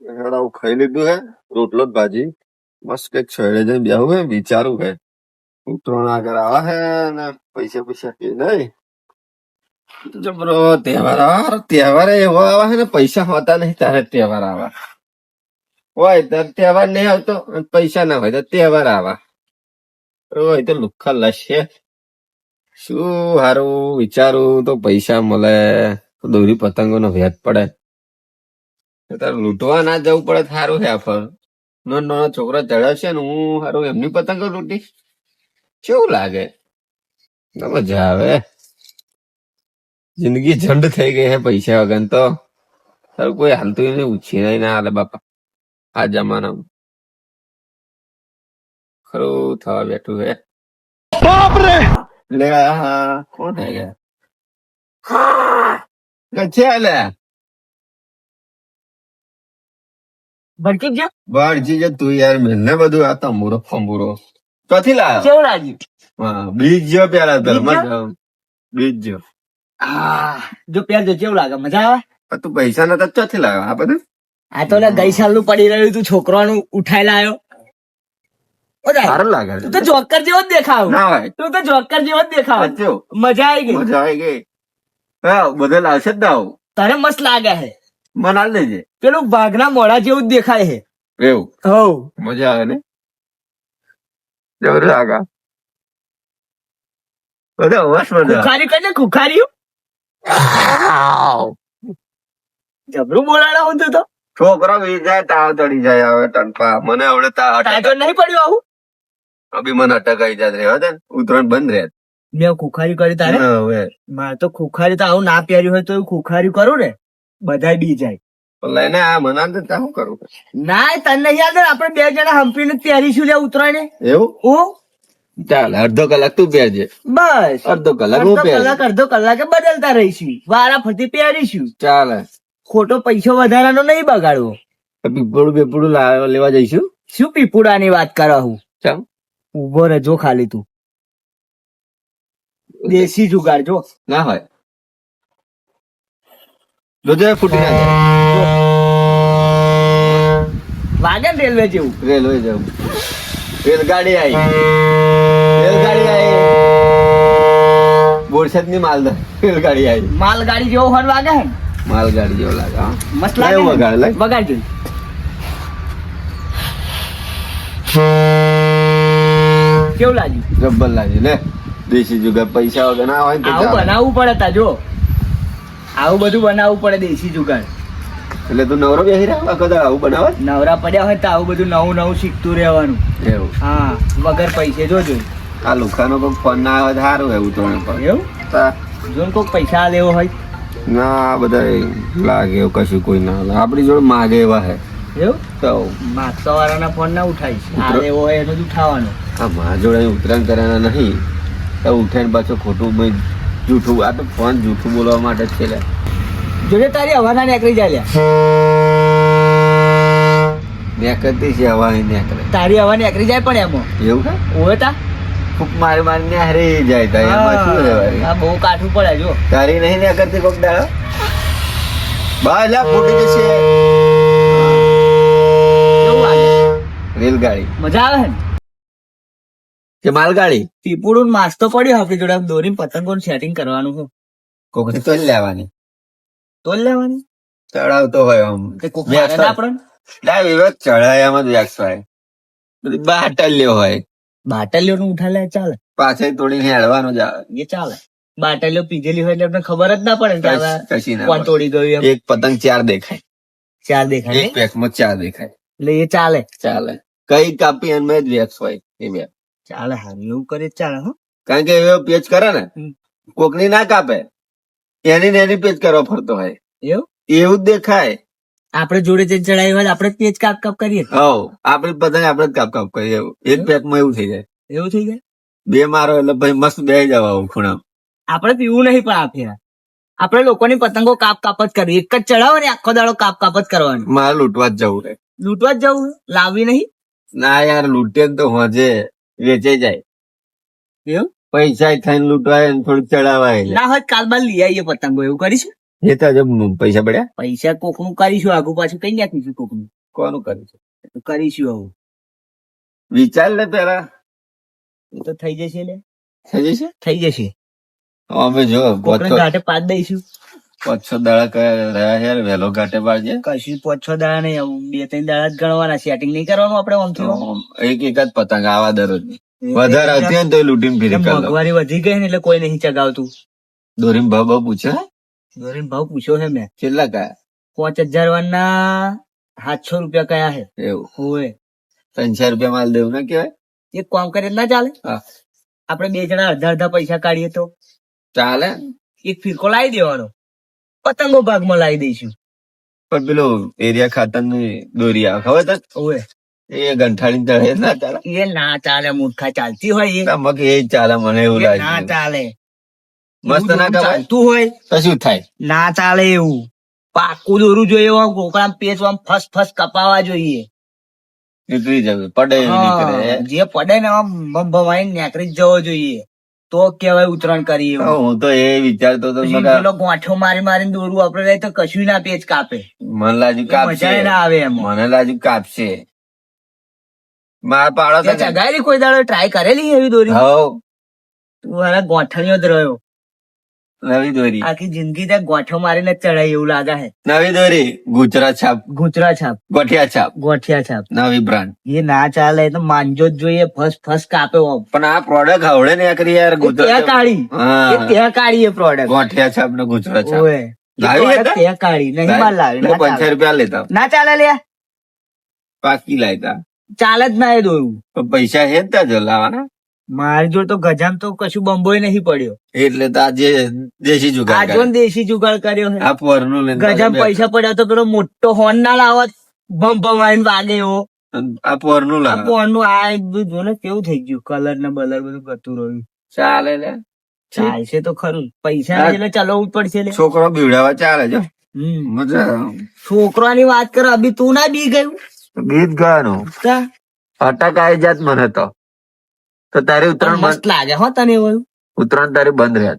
હેડા હું ખાઈ લીધું હે રોટલો જ ભાજી મસ્ત કઈક છેડે જઈને બેહું હે વિચારું હે ઉત્તરાયણ આગળ આવા હે ને પૈસા પૈસા કે નહીં જબરો તહેવાર એવો આવા હે ને પૈસા હોતા નહીં તારે તહેવાર આવા હોય તો તહેવાર નહીં આવતો અને પૈસા ના હોય તો તહેવાર આવા હોય તો લુખ્ખા લશે શું હારું વિચારું તો પૈસા મળે તો દોરી પતંગો નો ભેદ પડે તારે લૂંટવા ના જવું પડે સારું હે આફર નાના છોકરા ચડાવશે ને હું સારું એમની પતંગો લૂંટી કેવું લાગે મજા આવે જિંદગી ઝંડ થઈ ગઈ હે પૈસા વગર તો તારું કોઈ હાલતું નહીં ઉછી નહીં ના હાલે બાપા આ જમાનામાં ખરું થવા બેઠું હે બાપ રે લે હા કોણ હે ગયા છે લે ભડકી ગયો બાળજી જે તું યાર મેલને બધું આ તંબુરો ફંબુરો ક્યાંથી લાવ્યો કેવું લાગ્યું? હા બીજ જો પેલા ધર્મ બીજ જો જો પહેરજો કેવું લાગે? મજા આવે? તું પૈસા નતા ક્યાંથી લાવ્યો આ બધું? આ તો ગઈ સાલ નું પડી રહ્યું તું, છોકરાનું ઉઠાઈ લાયો. સારું લાગે તું તો જોકર જેવો જ દેખાવ. ના હોય તું તો જોકર જેવો જ દેખાવ. સાચું મજા આવી ગઈ. મજા આવી ગઈ. હા બધે લાવશે જ ના આવું તને મસ્ત લાગે છે. મનાલ દેજે પેલું ભાગના મોઢા જેવું જ દેખાય છે. એવું હવ મજા આવે ને જબર લાગે બધા હોશ મજા ખુખારી કઈ ને ખુખારી જબરું બોલાડા હું તું તો. છોકરો વી જાય તાવ ચડી જાય હવે ટનપા મને આવડે ટાઈટો નહીં પડ્યું આવું. અભી મને અટકાઈ જાય રે હવે ઉતરણ બંધ રહે મેં ખુખારી કરી તારે? હવે મારે તો ખુખારી તો આવું ના પહેર્યું હોય તો ખુખારી કરું ને બધા બી જાય. લઈને આ મના શું કરું ના તને યાદ ને આપણે બે જણા હંપીને પહેરીશું લે ઉતરાય એવું ઓ ચાલ અડધો કલાક તું પહેરજે બસ અડધો કલાક હું પહેર અડધો કલાકે બદલતા રહીશું, વારા ફરતી પહેરીશું. ચાલે ખોટો પૈસો વધારાનો નહીં બગાડવો. પીપળું બેપડું લેવા જઈશું. શું પીપુડાની વાત કરો? હું ચમ ઉભો રહેજો ખાલી તું. દેશી જુગાડ જો ના હોય જોજે ફૂટી ના જાય. વાગે ને રેલવે જેવું. રેલવે જવું રેલગાડી આવી બોરસદ ની રેલગાડી આવી માલગાડી જેવો હોર્ન વાગે ને માલગાડી જેવો લાગે હા. મસ્ત લાગે ને? વગાડ લે વગાડજો. કેવું લાગ્યું? જબ્બર લાગે લે દેશી જુગાર પૈસા વગર ના હોય ને તો આવું ચાલે. બનાવવું પડે તા જો આવું બધું બનાવવું પડે દેશી જુગાડ. એટલે તું નવરો બેસી રહ્યા કદાચ આવું બનાવે નવરા પડ્યા હોય તો આવું બધું નવું નવું શીખતું રહેવાનું. એવું હા વગર પૈસે જોજો. આ લુખાનો કોઈ ફોન ના આવે તો સારું એવું તો એવું જો ને કોઈક પૈસા લેવો હોય ના બધા લાગે એવું કશું કોઈ ના લાગે આપડી જોડે માગે એવા હે એવું તો માગસો વાળાના ફોન ના ઉઠાવીશ. આ લેવો હોય એનો જ ઉઠાવવાનો. આ મારા જોડે ઉત્તરાયણ કરવાના નહીં તો ઉઠાઈને પાછું ખોટું જૂઠું આ તો ફોન જૂઠું બોલવા માટે જ છે લે. જોજે તારી હવાના નીકળી જાય નેકરતી છે હવા નેકરે તારી હવા નીકળી જાય પણ એમાં એવું કે ઓવે તા ફૂક મારી મારીને હારી જાય તા એમાં શું રહેવાય આ બહુ કાઠું પડે જો. તારી નહીં નેકરતી કોક દાડો બા લા ફૂટી જશે કેવું લાગે? રેલગાડી મજા આવે ને? કે માલગાડી પીપુડું માસ તો પડ્યો આપણી જોડે દોરી પતંગો સેટિંગ કરવાનું છે. કોક તો જ લેવાની તો જ લેવાની. ચડાવતો હોય આમ તે કોક મારે ના પડે ને? ચડાયામાં જ વ્યાક્ષવાય બધી બાટલ્યો હોય બાટલીઓ નું ઉઠા લે ચાલે, પાછળ તોડીને હેડવાનો જ આવે એ ચાલે. બાટલીઓ પીધેલી હોય એટલે આપણે ખબર જ ના પડે કે હવે કશી ના કોણ પડે. તોડી ગયું એમ. એક પતંગ ચાર દેખાય ચાર દેખાય એક નહીં? પેકમાં ચાર દેખાય એટલે એ ચાલે ચાલે કઈ કાપી અને જ વેક્સ હોય એ બે ચાલે. હારું એવું કરે તો ચાલે. હો કારણ કે એવો પેચ કરે ને કોકની ના કાપે એની ને એની પેચ કરવા ફરતો હોય એવું એવું જ દેખાય. આપણે જોડે જે ચડાવી હોય આપણે પેજ કાપ કાપ કરીએ. હવ આપડે પતંગ આપડે જ કાપ કાપ કરીએ એવું એક પેકમાં એવું થઈ જાય. એવું થઈ જાય. બે મારો એટલે ભાઈ મસ્ત બે જવા ખૂણા આપણે પીવું નહીં પણ આ ફેરા આપણે લોકોની પતંગો કાપ કાપ જ કરવી. એક જ ચડાવો ને આખો દાડો કાપ કાપ જ કરવાની. મારે લૂંટવા જ જવું રે લૂંટવા જ જવું, લાવવી નહીં. ના યાર લૂંટે તો હોજે વેચાઈ જાય એવું પૈસા થઈને લૂંટવાય ને થોડુંક ચડાવાય ના હોય કાલ બાદ લઈ આવીએ પતંગો. એવું કરીશું. એ તો હજુ પૈસા પડ્યા પૈસા કોકનું કરીશું, આગુ પાછું કઈ નાખીશું કોકનું. કોનું કરે છે તો કરીશું આવું. વિચાર લે પેલા એ તો થઈ જશે લે, થઈ જશે. થઈ જશે. અમે જો કોકને ઘાટે પાડ દઈશું. 5-6 દાડા રહ્યા યાર, વહેલો ઘાટે પાડજે. કશું 5-6 દાડા નહીં, આવું 2-3 દાડા જ ગણવાના. સેટિંગ નહીં કરવાનું આપડે આમથી આમ. એક જ પતંગ આવા દરરોજ વધારે હતી ને તો લૂંટીને ફીરી કરી દો. મોંઘવારી વધી ગઈ ને એટલે કોઈ નહીં ચગાવતું. દોરીમ ભાવ પૂછે દોરીનો ભાવ પૂછ્યો છે મેં. કેટલા કયા 5000 વાળના 700 રૂપિયા કયા છે. એવું હોય 300 રૂપિયા માલ દેવું ના કેવાય. એક કામ કરે ના ચાલે? હા. આપડે 2 જણા અડધા પૈસા કાઢીએ તો ચાલે. એક ફિરકો લાવી દેવાનો, પતંગો ભાગમાં લાવી દઈશું. પણ પેલો એરિયા ખાતર ની દોરી આવે ખબર તને? ઓય એ ગંઠાડી ચડે ના ચાલે. એ ના ચાલે, મૂર્ખા ચાલતી હોય એ. મગ એ જ ચાલે મને એવું એ ના લાગે. ચાલે. મસ્ત એવું ના દોરું કહેવાય? ચાલતું હોય તો શું થાય? ના ચાલે એવું. પાકું દોરું જોઈએ, આમ કોકડા પેચ આમ ફસ ફસ કપાવા જોઈએ. નીકળી જવું પડે એવું નીકળે. હા, જે પડે ને આમ ભમાઈને નીકળી જ જવો જોઈએ, તો કેવાય ઉતરાણ કરીએ એવું. હું તો એ વિચારતો હતો પછી મગા, પેલો ગોઠો મારી મારીને દોરું આપડે લઈએ તો કશું ના પેચ કાપે. મને લાગ્યું કાપશે. મજા ના આવે એમ. મને લાગ્યું કાપશે. માર પાડો ત્યાં તને. ચગાયેલી કોઈ દાડો ટ્રાય કરેલી એવી દોરી? હવ તું હારા ગોઠણીઓ જ રહ્યો. નવી દોરી. આખી જિંદગી ત્યાં ગોઠો મારીને જ ચડાય એવું લાગે છે. નવી દોરી ગુજરાત છાપ, ગુચરા છાપ, ગોઠિયા છાપ, ગોઠિયા છાપ. નવી બ્રાન્ડ. એ ના ચાલે, એ તો માંજો જ જોઈએ, ફસ ફસ કાપે આમ. પણ આ પ્રોડક્ટ હવડે ને કરી યાર એ ત્યાં કાઢી, હા. એ ત્યાં કાઢી એ પ્રોડક્ટ. ગોઠિયા છાપ ને ગુજરાત છાપ. ઓય, એ લાવી product હતા? ત્યાં કાઢી, નહીં માર લાવી. ના 50 ચાલે. રૂપિયા લેતા ના ચાલે લે, પાકી લાયતા. ચાલે જ ના એ દોરું. પણ પૈસા હે જ ત્યાં જો લાવવાના. મારી જોડે તો ગજામ તો કશું બંબોય નહીં પડ્યો. એટલે તો આજે દેશી આ જુગાડ જો કરે. ને દેશી જુગાડ કર્યો છે. આ પોરનું લઈને ગજામ પૈસા પડ્યા તો પેલો મોટો હોર્ન ના લાવત, બમ બમાઈને વાગે એવો. આ પોરનું આ લાવે. ફોનનું આ બધું જો ને કેવું થઈ ગયું, કલર ને બલર બધું ગતું રહ્યું. ચાલે લે. ચાલશે તો ખરું, પૈસા હા. એટલે ચલાવવું જ પડશે લે. છોકરો બીવડાવા ચાલે જો. હમ. મજા આવે. છોકરાની વાત કરો, અભી તું ના બી ગયું? ગીત ગાવાનું તા? અટક આવી જાત મને તો તારી પણ ઉત્તરાયણ મસ્ત લાગે હો તને એવું. ઉત્તરાયણ તારી બંધ રહ્યા.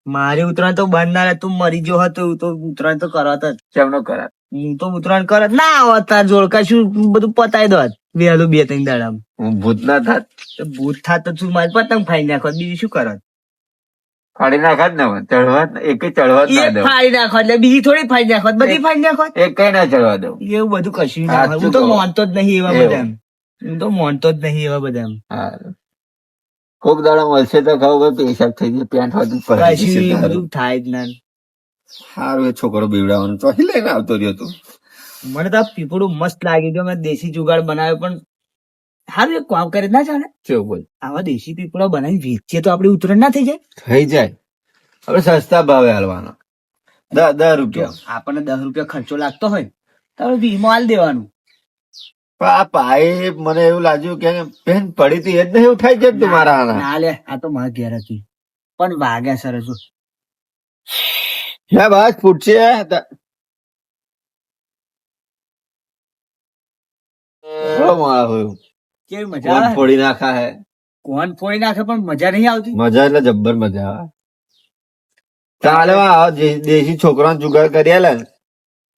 મારી ઉત્તરાયણ તો બંધ ના રહે, તું મરી ગયો હતો એવું તો ઉત્તરાયણ તો કરત જ. કેમનો કરા? હું તો ઉત્તરાયણ કરત ના આવત, તાર જોડ કશું બધું પતાઈ દો વહેલું 2-3 દાડામાં. હું ભૂત ના થાત. તો ભૂત થાત તો તું મારી પતંગ ફાઈ નાખો, બીજું શું કરત? ફાડી નાખા જ ને ચડવા એક ચડવા જ ના એ દઉં. ફાઈ નાખો એટલે બીજી થોડી ફાઈ નાખો, બધી ફાઈ નાખો. એક કઈ ના ચડવા દઉં. એવું બધું કશું ના હોય. સાચું હું તો કહું. માનતો જ નહીં એવા એવું. બધા. હું તો માનતો જ નહીં એવા બધા. હારું. કોક દાડા મળશે તો ખાવ ભાઈ પેશાબ થઈ જાય પેન્ટ હોતું કશું એ બધું થાય જ ના. સારું એ છોકરો બીવડાવવાનો ચોથી લઈને આવતો રહ્યો તું. મને તો આ પીપળું મસ્ત લાગી ગયું. મેં દેશી જુગાડ બનાવ્યો, પણ સારું એક કામ કરે ના ચાલે? કેવું બોલ? આવા દેશી પીપળા બનાવી વેચીએ તો આપડી ઉતરણ ના થઈ જાય? થઈ જાય. હવે સસ્તા ભાવે હાલવાનો 10 રૂપિયા. આપણને 10 રૂપિયા ખર્ચો લાગતો હોય તો વીમો હાલ દેવાનું. પણ આ પાઇપ મને એવું લાગ્યું કે પેન પડી હતી એ જ નહીં ઉઠાઈ જાય તમારા આના. ના લે, આ તો મારા ઘેર હતી પણ વાગ્યા સરસ. હે બસ ફૂટશે. બહુ માળા હોય. કેવી મજા કોણ આવે. ફોડી નાખા હે. કોણ ફોડી નાખે પણ મજા નહીં આવતી. મજા એટલે જબ્બર મજા આવે. ચાલે દેશી છોકરા જુગાડ કરી આલે ને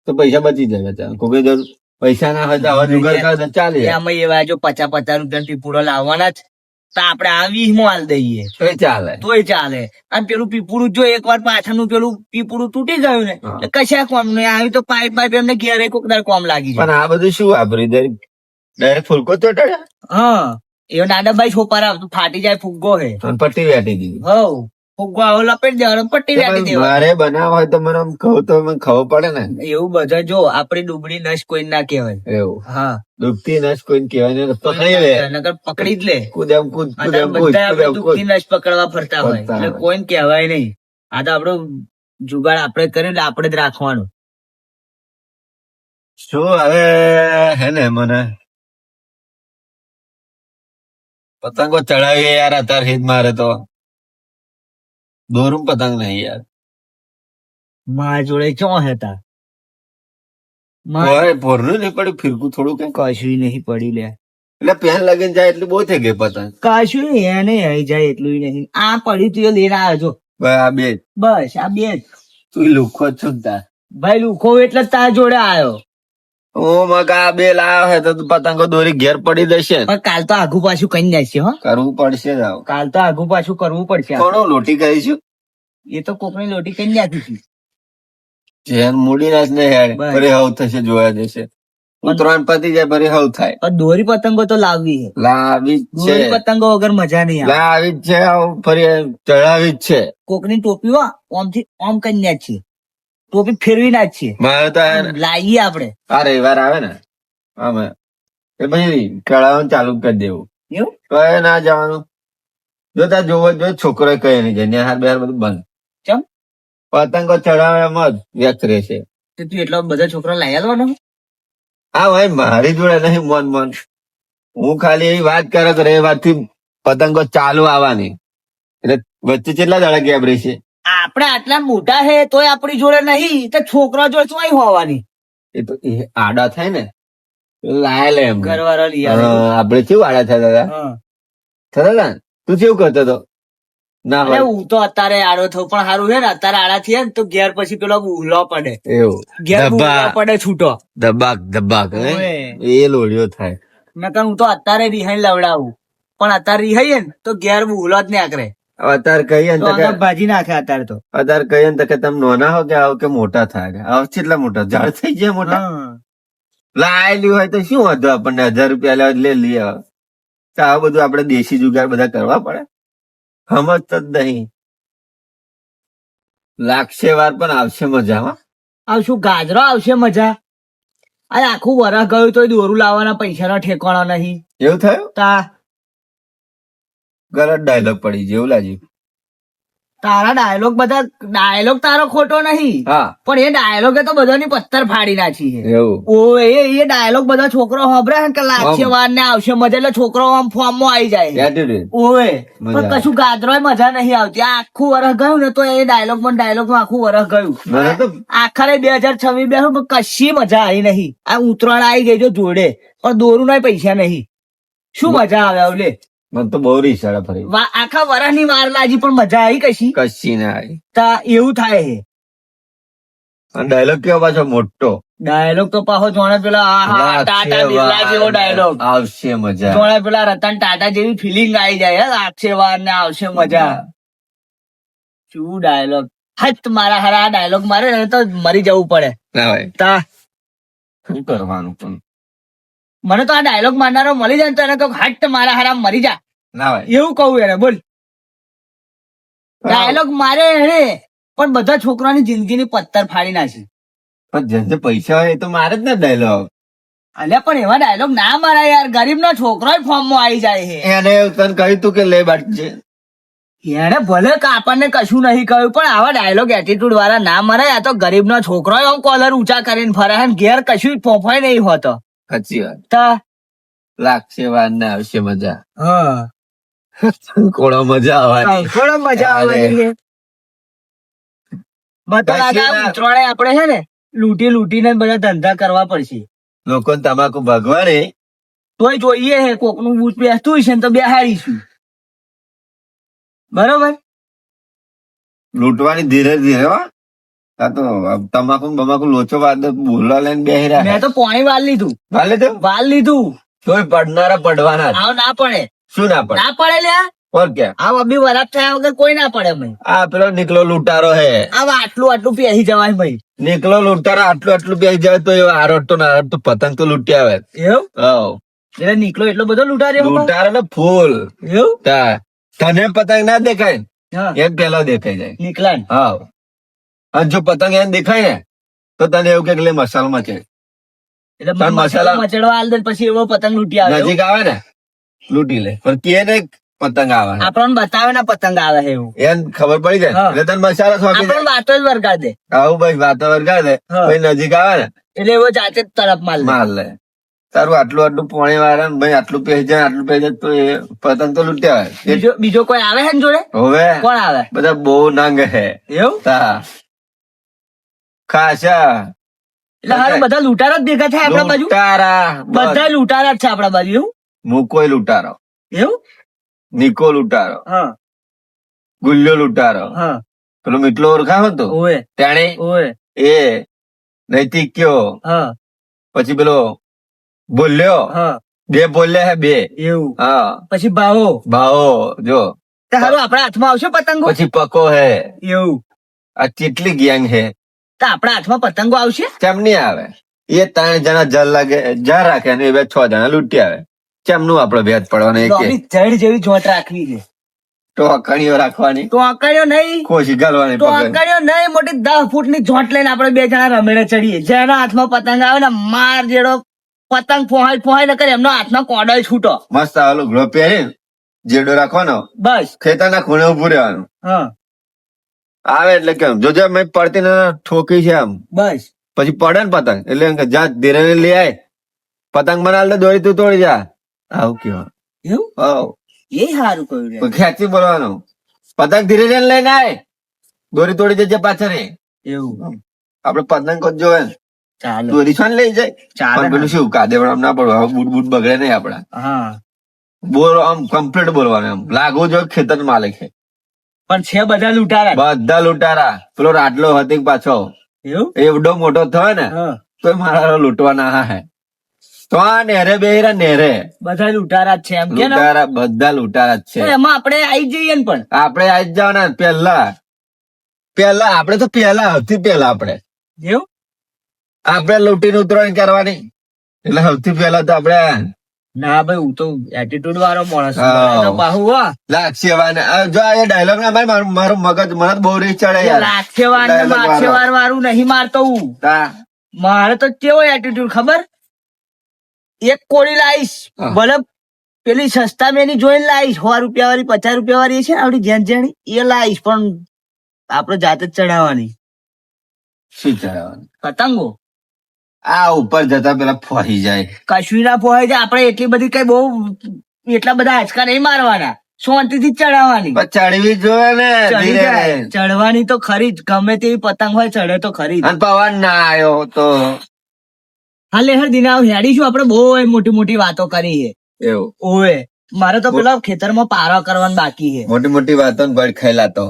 તો પૈસા બચી જાય બચારા. કોઈ જો પૈસા ના હોય તો હવે જુગાડ કરે તો ચાલે. એમાં એવા જો 50-50 રૂપિયા પીપુડો લાવવાના જ તો આપડે આ 20 હાલ દઈએ તો ચાલે. તોય ચાલે. અને પેલું પીપુડું જો એકવાર પાછળનું પેલું પીપુડું તૂટી ગયું ને હા. એટલે કશા કોમ નહીં આવી તો પાઇપ એમને ઘેરે કોક દાડ કોમ લાગી જાય. પણ આ બધું શું વાપરી ડાયરેક્ટ ફૂલકો ચોટાડ્યા હા, એ નાનાભાઈ છોપારા ફાટી જાય ફુગ્ગો હે. અને પટ્ટી વેટી દીધી. હવ ફુગ્ગો આવો લપેટ દેવાનો, પટ્ટી વેટી દેવાની. મારે બનાવવા હોય તો મને આમ કહું તો મને ખબર પડે ને. એવું બધા જો આપડી ડુબળી નશ કોઈ ના કહેવાય. એવું હા, દુખતી નસ કોઈને કહેવાય નહીં. પકડી લે. નકર પકડી જ લે. કૂદ એમ કૂદ કૂદ અત્યારે એમ કૂદ બધા કૂદ આપણે એમ કૂદ. દુઃખની નશ પકડવા ફરતા હોય ફરતા એટલે હોય. કોઈને કહેવાય નહીં. આ તો આપણો જુગાડ આપણે કર્યો એટલે આપણે જ રાખવાનું. શું હવે હે ને મને પતંગો ચડાવીએ યાર અત્યારે હિત મારે તો દોરું પતંગ નહીં યાર. મારા જોડે ચો હતા. ઓય પોરનું નહીં પડ્યું ફિરકું થોડું કઈ. કશું નહીં પડી લે, એટલે પેન લગીને જાય એટલી બહુ થઈ ગઈ પતંગ. કશું એને આવી જાય એટલું નહીં. આ પડ્યું તું એ લઈને આવ્યો છો. ભાઈ આ બે બસ આ બે જ. તું લુખો જ છું તાર. ભાઈ લુખો એટલે જ તારા જોડે આવ્યો. ઓ મગા બે લાવ્યો હે તો તું પતંગો દોરી ઘેર પડી જશે. પણ કાલ તો આગુ પાછું કઈ જાય હો. કરવું પડશે જ આવું. કાલ તો આગુ પાછું કરવું પડશે. કોનો લોટી કરીશું? એ તો કોકની લોટી કઈ નાખી. જેન મૂડી નાખ ને હેડ બસ. ફરી હવ થશે જોયા જશે. ઉત્તરાયણ પતી જાય ફરી હવ થાય. પણ દોરી પતંગો તો લાવવી છે. લાવી જ દોરી છે, પતંગો વગર મજા નહીં આવે. લાવી જ છે, આવું ફરી ચડાવી જ છે. કોકની ટોપી હો ઓમ થી ઓમ કઈ ના છીએ, ટોપી ફેરવી ના છીએ. મારે તો લાવીએ આપડે આ રવિવાર આવે ને આમાં એ પછી ચડાવવાનું ચાલુ કરી દેવું. એવું કઈ ના જવાનું. જો તાર જોવો જો છોકરો કઈ નહીં જાય નેહાર બેહાર બધું બંધ. ચમ પતંગો ચડાવે એમ જ વ્યસ્ત રહેશે. તો તું એટલા બધા છોકરા લઈ આવવાનો. હા ભાઈ મારી જોડે નહીં મન મન. હું ખાલી એવી વાત કરે તો રવિવાર થી પતંગો ચાલુ આવવાની એટલે વચ્ચે કેટલા દાડા ગેપ રહેશે. આપડે આટલા મોટા હે તોય આપણી જોડે નહીં તો છોકરા જોડે શું અહીં હોવાની. એ તો એ આડા થાય ને લાયા લે એમ. ઘરવાળા લઈ આવે. આપડે કેવું આડા થતા હતા હા. થતા હતા ને? તું કેવું કરતો હતો? ના અરે ભાઈ હું તો અત્યારે આડો થયો પણ સારું છે ને અત્યારે આડા થયા ને તો ઘેર પછી પેલો બુહલો પડે. એવું ઘેર બુહલો ધબ્બા પડે છૂટો. ધબાક ધબાક હે? ઓવે. એ લોડિયો થાય. નકર હું તો અત્યારે રિહાઈ લવડાવું પણ અત્યારે રિહાઈએ ને તો ઘેર બુહલો જ નાખરે. અત્યારે કહીએ ને તો તો કે આગળ ભાજી નાખે અત્યારે તો. અત્યારે કહીએ ને તો કે તમે નોના હો કે આવો કે મોટા થાય આવ કેટલા મોટા ઝાડ થઈ જાય મોટા. હા. લાયેલી હોય તો શું વાંધો આપણને 1000 રૂપિયા લેવા લે લઈએ. તો આ બધું આપડે દેશી જુગાર બધા કરવા પડે સમજતો જ નહીં. લાગશે વાર પણ આવશે મજામાં. આવશું ગાજરો આવશે મજા. અરે આખું વરસ ગયું તો દોરું લાવવાના પૈસાનો ઠેકાણો નહીં. એવું થયું? તા ગલત ડાયલોગ પડી જેવું લાગ્યું. તારા ડાયલોગ તારો ખોટો નહીં હા પણ એ ડાયલોગે તો બધાની પથ્થર ફાડી નાખી છે. એવું ઓ એ ડાયલોગ બધા છોકરો સાંભળે છે ને કે લાગશે વાર ને આવશે મજા એટલે છોકરો આમ ફોર્મ માં આવી જાય. એટીટ્યુડ. ઓએ મજા પણ કશું ગાજરો મજા નહીં આવતી. આ આખું વરસ ગયું ને તો એ ડાયલોગ માં આખું વરસ ગયું. મને તો આખરે 2026 બેઠું પણ કશી મજા આવી નહીં. આ ઉત્તરાયણ આવી ગઈ જો જોડે પણ દોરું ના પૈસા નહીં. શું મજા આવે આવલે. મને તો બહુ રીસાડા ફરી. આખા વરસ ની વાર લાગી પણ મજા આવી કશી. કશી ના આવી. તા એવું થાય છે. ડાયલોગ કેવો પાછો મોટો. ડાયલોગ તો પાછો જોણે પેલા આહા ટાટા બિરલા જેવો ડાયલોગ. આવશે મજા. જોણે પેલા રતન ટાટા જેવી ફિલિંગ આવી જાય. આવશે વાર ને આવશે મજા. શું ડાયલોગ. હટ મારા હારા ડાયલોગ મારે ને તો મરી જવું પડે. ના ભાઈ તા શું કરવાનું પણ. મને તો આ ડાયલોગ મારનારો મળી જાય ને તો એને કહું હટ મારા હારા મરી જા ના ભાઈ એવું કહું એને. બોલ ડાયલોગ મારે એને પણ બધા છોકરાની જિંદગીની પથ્થર ફાડી નાખી. પણ જેને પૈસા હોય એ તો મારે જ ને ડાયલોગ. અલ્યા પણ એવા ડાયલોગ ના મારા યાર. ગરીબ નો છોકરો ફોર્મ માં આવી જાય છે. એને તને કહ્યું તું કે લે બાટજે. એને ભલે કે આપણને કશું નહીં કહ્યું પણ આવા ડાયલોગ એટીટ્યુડ વાળા ના મરાય. આ તો ગરીબ નો છોકરો એમ કોલર ઊંચા કરીને ફરે છે ને ઘેર કશું ફોફાય નહીં હોતો. સાચી વાત. તા લાગશે વાર ને આવશે મજા. હા કોળો મજા આવવાની. થોડો મજા આવવાની છે. બધા દાદા ઉત્તરાયણે આપણે છે ને લૂંટીને બધા ધંધા કરવા પડશે. લોકોને તમાકુ ભગવાને તોય જોઈએ હે કોકનું બૂટ બેસતું હશે ને તો બેહાડીશું. બરોબર. લૂંટવાની ધીરે ધીરે હો. આ તો તમાકુ બમાકુ લોચો વાદ બોલવા લઈને બેહી રહ્યા. મેં તો પાણી વાલ લીધું. વાલે તો વાલ લીધું. તોય પડનારા પડવાના જ. આવ ના પડે. શું ના પડે? ના પડે લ્યા. ઓર ક્યાં આવ અભી વરાપ થયા વગર કોઈ ના પડે ભાઈ. આ પેલો નીકળો લૂંટારો હે. આવ આટલું પેહી જવાય ભાઈ. નીકળો લૂંટારો આટલું બેસી જાય તો એ આરોટતો ના આરોટતો પતંગ તો લૂંટી આવે. એવું હવ એટલે નીકળો એટલો બધો લૂંટાર્યો બાપા? લૂંટારો ને ફૂલ. એવું તા તને પતંગ ના દેખાય ને, હા એમ પેલો દેખાઈ જાય. નીકળા ને. હા અને જો પતંગ એમ દેખાય ને તો તને એવું કે લે મસાલામાં છે. એટલે પણ મસાલા- મચડવા આલ દે ને પછી એવો પતંગ લૂંટી આવે. નજીક આવે ને લૂંટી લે પણ કે ને પતંગ આવે. આપણને બતાવે ને પતંગ આવે છે એવું. એમ ખબર પડી જાય હા. એટલે તને મસાલા સોંપી આપણને જાય. વાતો જ વરગા દે આવું ભાઈ વાતાવરણ ગાળે હા. ભાઈ નજીક આવે ને એટલે એવો જાતે જ તરફ માલ દે. માર લે. તારું આટલું પાણી વાળા ને ભાઈ આટલું પહેરી જાય તો એ પતંગ તો લૂંટી આવે. બીજો કોઈ આવે છે ને જોડે? હવે કોણ આવે? બધા બહુ નાંગ હે. એવું તા ખાસા એટલે હારું બધા લૂંટારા જ ભેગા થાય આપણા બાજુ. લૂંટારા બધા લૂંટારા જ છે આપણા બાજુ. એવું મૂકોય લૂંટારો, એવું નિકો લૂંટારો, હા ગુલ્યો લૂંટારો, હા પેલો મીટલો ઓળખાણો તો ઓય તેણે ઓય એ નૈતિક કયો હા પછી પેલો બોલ્યો હા બે બોલ્યા હે બે એવું હા પછી ભાવો ભાવો જો તે હારું આપણા હાથમાં આવશે પતંગો પછી પકો હે એવું આ કેટલી ગેંગ હે તો આપણા હાથમાં પતંગો આવશે કેમ નહીં આવે એ 3 જણા જલ લાગે જા રાખે અને એ 6 જણા લૂંટી આવે કેમનું આપડે ભેદ પડવાનો એક લોબી જડ જેવી જોટ રાખવી છે ટોકણીઓ રાખવાની તો આકડ્યો નહીં ખોશી ગાલવાની તો પકડ આકડ્યો નહીં મોટી 10 ફૂટની જોટ લઈને આપણે 2 જણા રમેડે ચડીએ જેના હાથમાં પતંગ આવે ને માર જેડો પતંગ ફોહાય ન કરે એમનો હાથમાં કોડો છૂટો મસ્ત આલો ગ્લો પહેરીને જેડો રાખવાનો બસ ખેતરના ખૂણે ઉભું રહેવાનું હા આવે એટલે કેમ જોજે મેં પડતી ને ઠોકી છે આમ બસ પછી પડે ને પતંગ એટલે એમ કે જા ધીરે લઈ આય પતંગ બનાવ લે દોરી તું તોડી જા આવું કેવાનું એવું આવ એ સારું કહ્યું રે. ખેંચી બોલવાનું પતંગ ધીરે ધીરે લઈને આય દોરી તોડી જજે પાછળ એવું આપડે પતંગ જ જોવે ને ચાલો દોરી છાન લઈ જાય ચાલે પણ પેલું શું કાદેવડ ના પડવા બૂટ બૂટ બગડે નહીં આપડા હા બોલ આમ કમ્પ્લીટ બોલવાનું એમ લાગવું જો ખેતર માલિક છે પણ છે બધા લૂંટારા બધા લૂંટારા પેલો રાટલો હતી પાછો એવું એવડો મોટો થયો ને હા તો લૂંટવાના લૂંટવાના હે તો આ નેરે બેહીરા નેરે બધા લૂંટારા જ છે એમ કે ને લૂંટારા બધા લૂંટારા જ તો છે એમાં આપણે આવી જઈએ ને પણ આપડે આજ જવાના પહેલા આપડે તો સૌથી પહેલા એવું આપણે લૂંટીને ઉતરવાની કરવાની એટલે સૌથી પહેલા તો આપડે ના ભાઈ હું તો એટીટ્યુડ વાળો માણસ છું. હા. મને તો બાહુ હો. લાક્ષેવાને જો આ ડાયલોગ ના મારું મગજ મને તો બહુ રીત ચડે યાર લાક્ષેવાર ને Dialogue વાળો. માક્ષેવાર વાળું નહીં મારતો હું તા. મારે તો કેવો એટીટ્યુડ ખબર એક કોળી લાવીશ હા. ભલે પેલી સસ્તા મેની જોઈને લાવીશ 100 રૂપિયા વાળી 50 રૂપિયા વાળી છે ને આવડી જેન જેણી એ લાવીશ પણ આપડે જાતે જ ચડાવવાની શું ચડાવવાનું પતંગો આ ઉપર જતા પેલા ફરી જાય કશું ના પોહાય છે આપણે એટલી બધી કઈ બહુ એટલા બધા આંચકા નહીં મારવાના શાંતિથી જ ચડાવવાની પણ ચડવી જોઈએ ને ચડી ધીરે જાય ચડવાની તો ખરી જ ગમે તેવી પતંગ હોય ચડે તો ખરી જ અને પવન ના આવ્યો તો હા લેહર દિના હેડીશું આપણે બહુ મોટી મોટી વાતો કરી છે એવું ઓએ મારે તો પેલા ખેતરમાં પારો કરવાનો બાકી છે મોટી મોટી વાતો ને બળ ખાયલા તો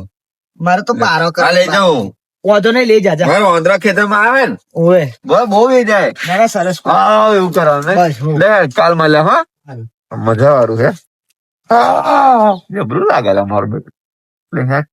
મારે તો પારો આ લઈ કરવાનો જાઉં વાંધો નહીં લઈ જાજા મારે ઓંધરા ખેતર માં આવે ને ઓએ બહુ વે જાય ના ના, સરસ હા એવું કરવાનું બસ, હો. લે કાલ મળ્યા હા હારું. મજા વાળું છે જબરું લાગે મારું બેટું